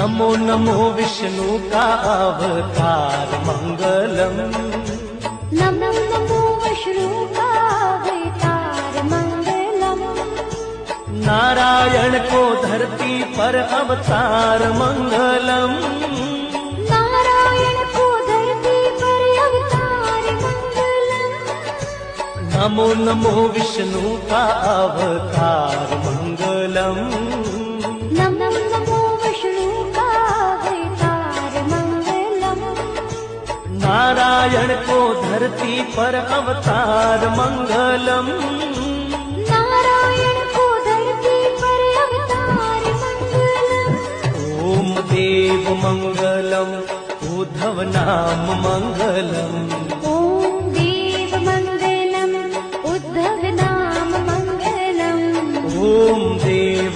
नमो नमो विष्णु का अवतार मंगलम। नमो नमो विष्णु का अवतार मंगलम। नारायण को धरती पर अवतार मंगलम। नारायण को धरती पर अवतार मंगलम। नमो नमो विष्णु का अवतार मंगलम। नमो नमो विष्णु का अवतार मंगलम। नारायण को धरती पर अवतार मंगलम। नारायण को धरती पर अवतार मंगलम। ओम देव मंगलम उद्धव नाम मंगलम। ओम देव मंगलम उद्धव नाम मंगलम। ओम देव